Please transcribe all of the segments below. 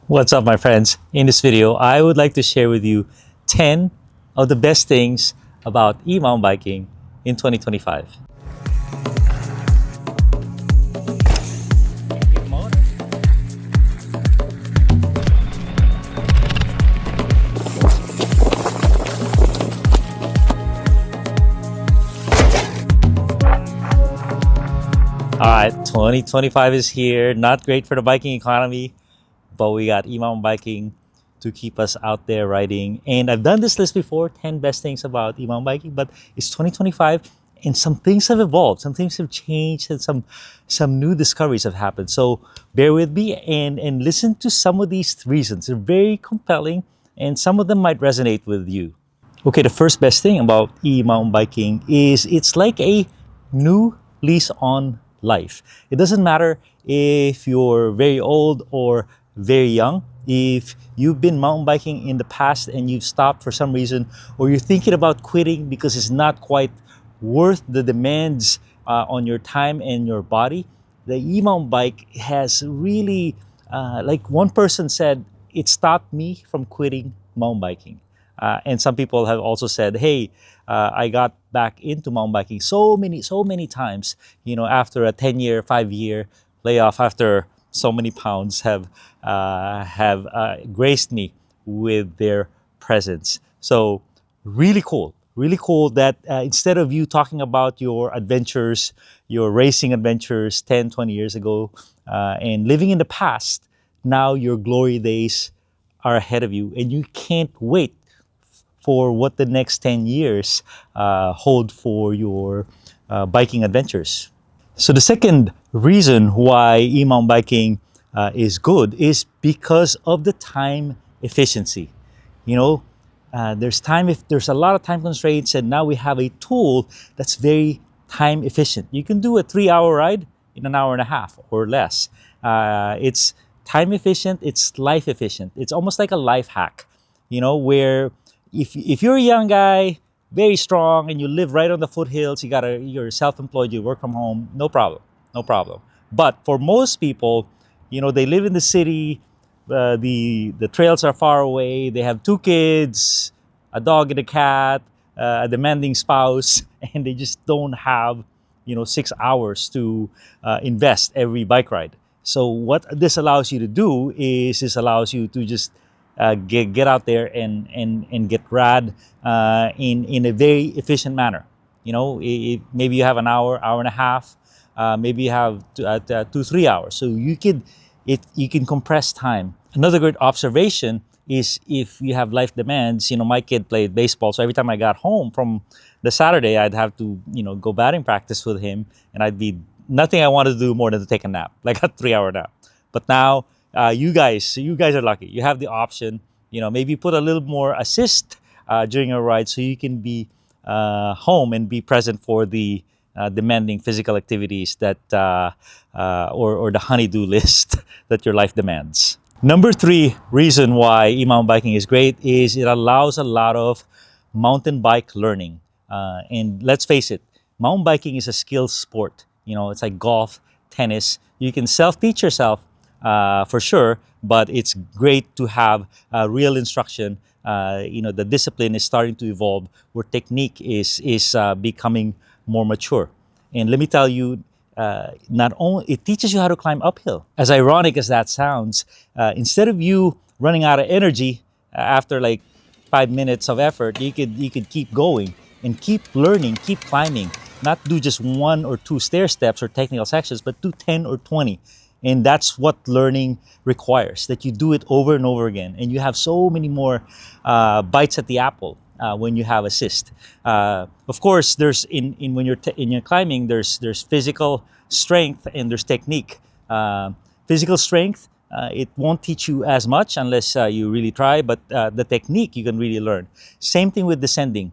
What's up, my friends? In this video, I would like to share with you 10 of the best things about e-mountain biking in 2025. All right, 2025 is here. Not great for the biking economy, but we got e-mountain biking to keep us out there riding. And I've done this list before, 10 best things about e-mountain biking, but it's 2025 and some things have evolved, some things have changed, and some new discoveries have happened. So bear with me and listen to some of these reasons. They're very compelling and some of them might resonate with you. Okay, the first best thing about e-mountain biking is it's like a new lease on life. It doesn't matter if you're very old or very young. If you've been mountain biking in the past and you've stopped for some reason, or you're thinking about quitting because it's not quite worth the demands on your time and your body, the e-mountain bike has really, like one person said, it stopped me from quitting mountain biking. And some people have also said, hey, I got back into mountain biking so many times, after a 10-year, 5-year layoff, after so many pounds have graced me with their presence. So really cool that instead of you talking about your adventures, your racing adventures 10, 20 years ago, and living in the past, now your glory days are ahead of you and you can't wait for what the next 10 years hold for your biking adventures. So the second reason why e-mountain biking is good is because of the time efficiency. There's a lot of time constraints, and now we have a tool that's very time efficient. You can do a 3-hour ride in an hour and a half or less. It's time efficient, it's life efficient. It's almost like a life hack, where if you're a young guy, very strong, and you live right on the foothills, you're self-employed, you work from home, no problem. But for most people, they live in the city, the trails are far away, they have 2 kids, a dog and a cat, a demanding spouse, and they just don't have 6 hours to invest every bike ride. So what this allows you to do is this allows you to just get out there and get rad in a very efficient manner. Maybe you have an hour and a half, maybe you have 2-3 hours. So you can compress time. Another great observation is if you have life demands. My kid played baseball, so every time I got home from the Saturday, I'd have to go batting practice with him, and I'd be nothing I wanted to do more than to take a nap, like a 3-hour nap. But now you guys are lucky. You have the option, maybe put a little more assist during a ride so you can be home and be present for the demanding physical activities that or the honey-do list that your life demands. Number 3 reason why e-mountain biking is great is it allows a lot of mountain bike learning. And let's face it, mountain biking is a skill sport. It's like golf, tennis. You can self-teach yourself for sure, but it's great to have real instruction. The discipline is starting to evolve where technique is becoming more mature. And let me tell you, not only it teaches you how to climb uphill. As ironic as that sounds, instead of you running out of energy after like 5 minutes of effort, you could keep going and keep learning, keep climbing. Not do just 1 or 2 stair steps or technical sections, but do 10 or 20. And that's what learning requires, that you do it over and over again. And you have so many more bites at the apple when you have assist. Of course, there's when you're climbing, there's physical strength and there's technique. Physical strength, it won't teach you as much unless you really try, but the technique you can really learn. Same thing with descending.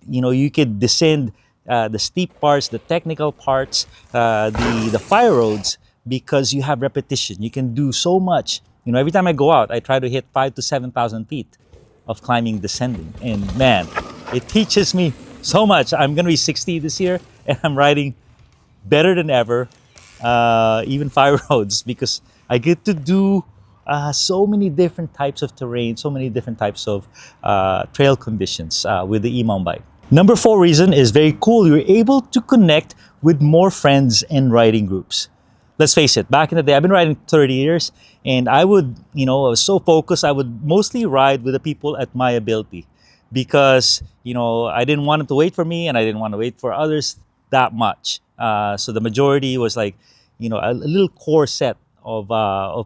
You could descend the steep parts, the technical parts, the fire roads, because you have repetition. You can do so much. Every time I go out, I try to hit 5,000 to 7,000 feet of climbing, descending. And man, it teaches me so much. I'm going to be 60 this year, and I'm riding better than ever, even fire roads, because I get to do So many different types of terrain, so many different types of trail conditions with the e-mountain bike. Number four reason is very cool. You're able to connect with more friends and riding groups. Let's face it, back in the day, I've been riding 30 years, and I would, I was so focused, I would mostly ride with the people at my ability because, I didn't want them to wait for me and I didn't want to wait for others that much. So the majority was like, a little core set of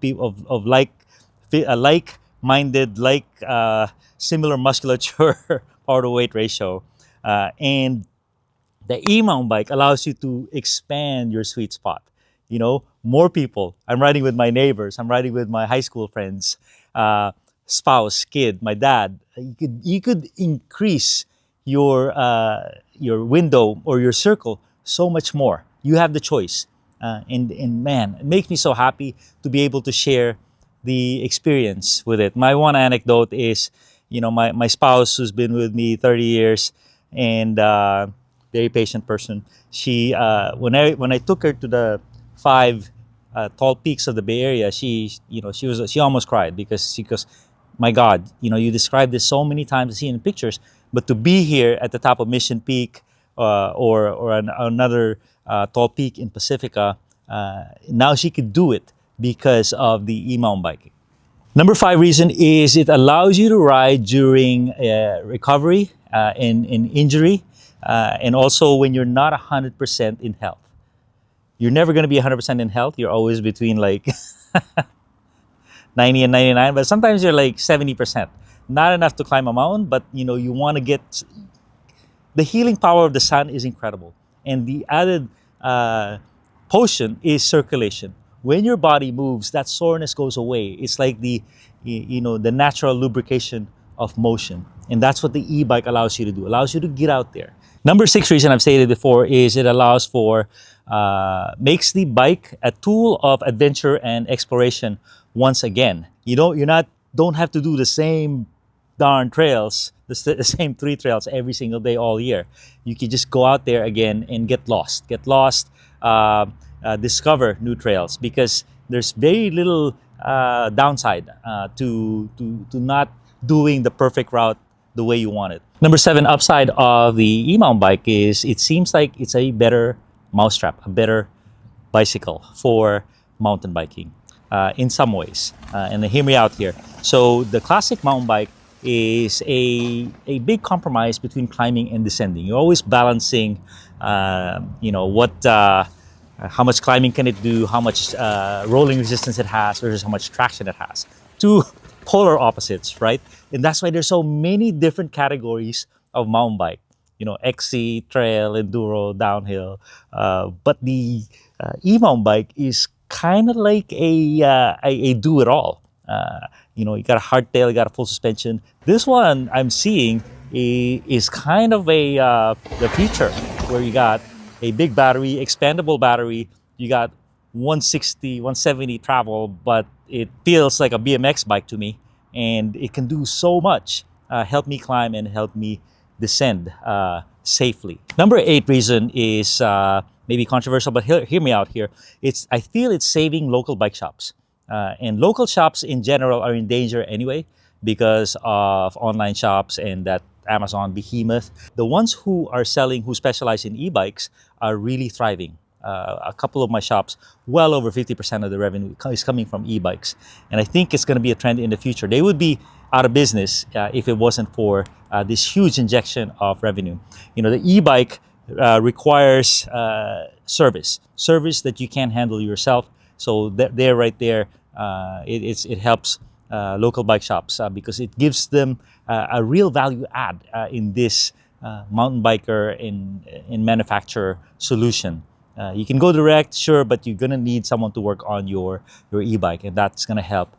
people like-minded, similar musculature power to weight ratio, and the e-mountain bike allows you to expand your sweet spot. More people. I'm riding with my neighbors. I'm riding with my high school friends, spouse, kid, my dad. You could increase your window or your circle so much more. You have the choice, and man, it makes me so happy to be able to share the experience with it. My one anecdote is, my spouse who's been with me 30 years and very patient person. She when I took her to the five tall peaks of the Bay Area, she almost cried because she goes, "My God, you described this so many times, I see in pictures, but to be here at the top of Mission Peak or another tall peak in Pacifica, now she could do it because of the e-mountain biking." Number five reason is it allows you to ride during recovery and injury, and also when you're not 100% in health. You're never going to be 100% in health. You're always between like 90 and 99, but sometimes you're like 70%. Not enough to climb a mountain, but you want to get the healing power of the sun is incredible. And the added potion is circulation. When your body moves, that soreness goes away. It's like the natural lubrication of motion. And that's what the e-bike allows you to do. Allows you to get out there. Number six reason I've stated before is it allows for, makes the bike a tool of adventure and exploration once again. Don't have to do the same darn trails, the same three trails every single day all year. You can just go out there again and get lost, discover new trails, because there's very little downside to not doing the perfect route the way you want it. Number seven upside of the e-mountain bike is it seems like it's a better mousetrap, a better bicycle for mountain biking in some ways. And hear me out here. So the classic mountain bike is a big compromise between climbing and descending. You're always balancing, how much climbing can it do, how much rolling resistance it has versus how much traction it has. Two polar opposites, right? And that's why there's so many different categories of mountain bike. XC, trail, enduro, downhill. But the e-mountain bike is kind of like a do-it-all. You got a hardtail, you got a full suspension. This one I'm seeing is kind of the future, where you got a big battery, expandable battery. You got 160, 170 travel, but it feels like a BMX bike to me, and it can do so much. Help me climb and help me descend safely. Number eight reason is maybe controversial, but hear me out here. I feel it's saving local bike shops. And local shops in general are in danger anyway because of online shops and that Amazon behemoth. The ones who specialize in e-bikes are really thriving. A couple of my shops, well over 50% of the revenue is coming from e-bikes. And I think it's going to be a trend in the future. They would be out of business if it wasn't for this huge injection of revenue. The e-bike requires service that you can't handle yourself. So right there, it helps local bike shops because it gives them a real value add in this mountain biker and manufacturer solution. You can go direct, sure, but you're gonna need someone to work on your e-bike, and that's gonna help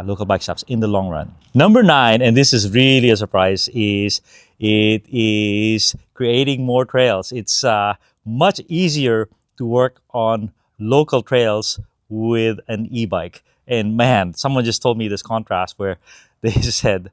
local bike shops in the long run. Number nine, and this is really a surprise, is it is creating more trails. It's much easier to work on local trails with an e-bike. And man, someone just told me this contrast where they said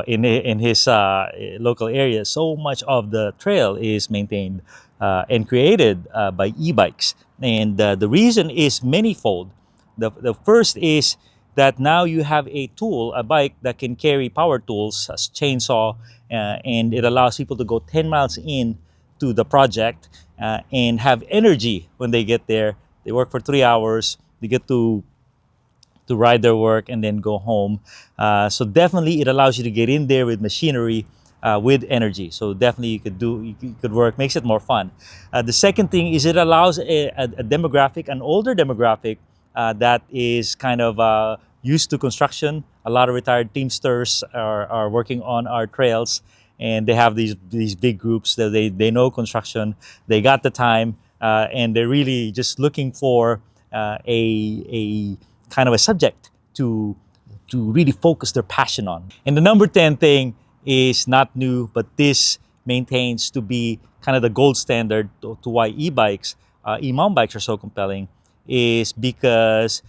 in his local area, so much of the trail is maintained and created by e-bikes. And the reason is manifold. The first is that now you have a tool, a bike that can carry power tools, as chainsaw, and it allows people to go 10 miles in to the project and have energy when they get there. They work for 3 hours. They get to ride their work and then go home. So definitely it allows you to get in there with machinery with energy. So definitely you could work, makes it more fun. The second thing is it allows a demographic, an older demographic that is kind of used to construction. A lot of retired Teamsters are working on our trails, and they have these big groups that they know construction, they got the time, and they're really just looking for a kind of a subject to really focus their passion on. And the number 10 thing is not new, but this maintains to be kind of the gold standard to why e-bikes, e-mountain bikes are so compelling, is because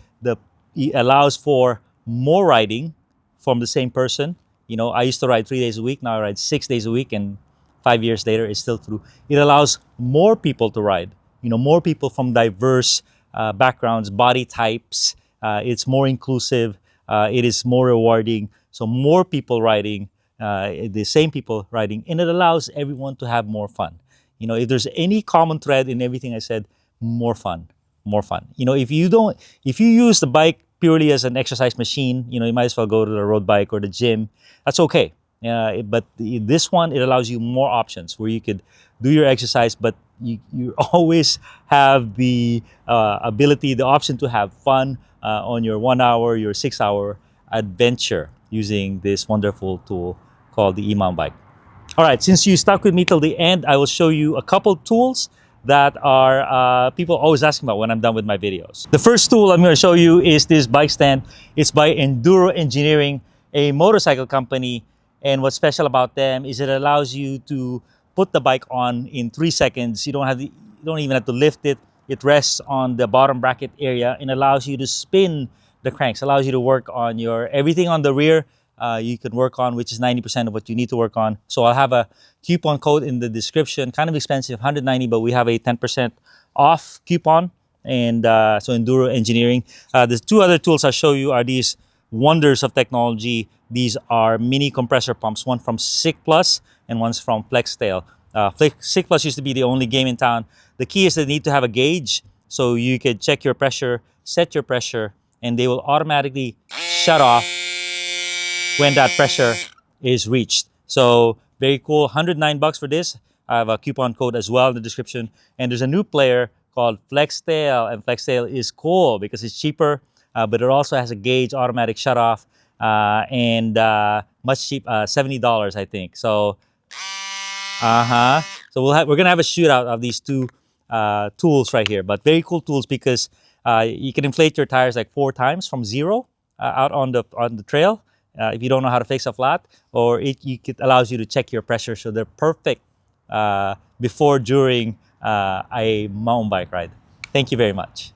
it allows for more riding from the same person. You know, I used to ride 3 days a week, now I ride 6 days a week, and 5 years later it's still true. It allows more people to ride, you know, more people from diverse backgrounds, body types. It's more inclusive. It is more rewarding. So more people riding, the same people riding, and it allows everyone to have more fun. You know, if there's any common thread in everything I said, more fun, more fun. You know, if you use the bike purely as an exercise machine, you know, you might as well go to the road bike or the gym. That's okay. But this one, it allows you more options where you could do your exercise, but you always have the ability, the option to have fun on your 1 hour, your 6 hour adventure using this wonderful tool called the e-mountain bike. All right, since you stuck with me till the end, I will show you a couple tools that are people always asking about when I'm done with my videos. The first tool I'm going to show you is this bike stand. It's by Enduro Engineering, a motorcycle company. And what's special about them is it allows you to put the bike on in 3 seconds. You don't even have to lift it. It rests on the bottom bracket area and allows you to spin the cranks, allows you to work on everything on the rear. You can work on, which is 90% of what you need to work on. So I'll have a coupon code in the description. Kind of expensive, 190, but we have a 10% off coupon. And so Enduro Engineering. The two other tools I'll show you are these wonders of technology. These are mini compressor pumps, one from Sick Plus and one's from FlexTail. Sick Plus used to be the only game in town. The key is they need to have a gauge, so you could check your pressure, set your pressure, and they will automatically shut off when that pressure is reached. So very cool, 109 bucks for this. I have a coupon code as well in the description. And there's a new player called FlexTail, and FlexTail is cool because it's cheaper, but it also has a gauge, automatic shut off, and much cheap, $70, I think. So, so we're gonna have a shootout of these two tools right here. But very cool tools because you can inflate your tires like 4 times from zero out on the trail. If you don't know how to fix a flat, or it allows you to check your pressure, so they're perfect before, during a mountain bike ride. Thank you very much.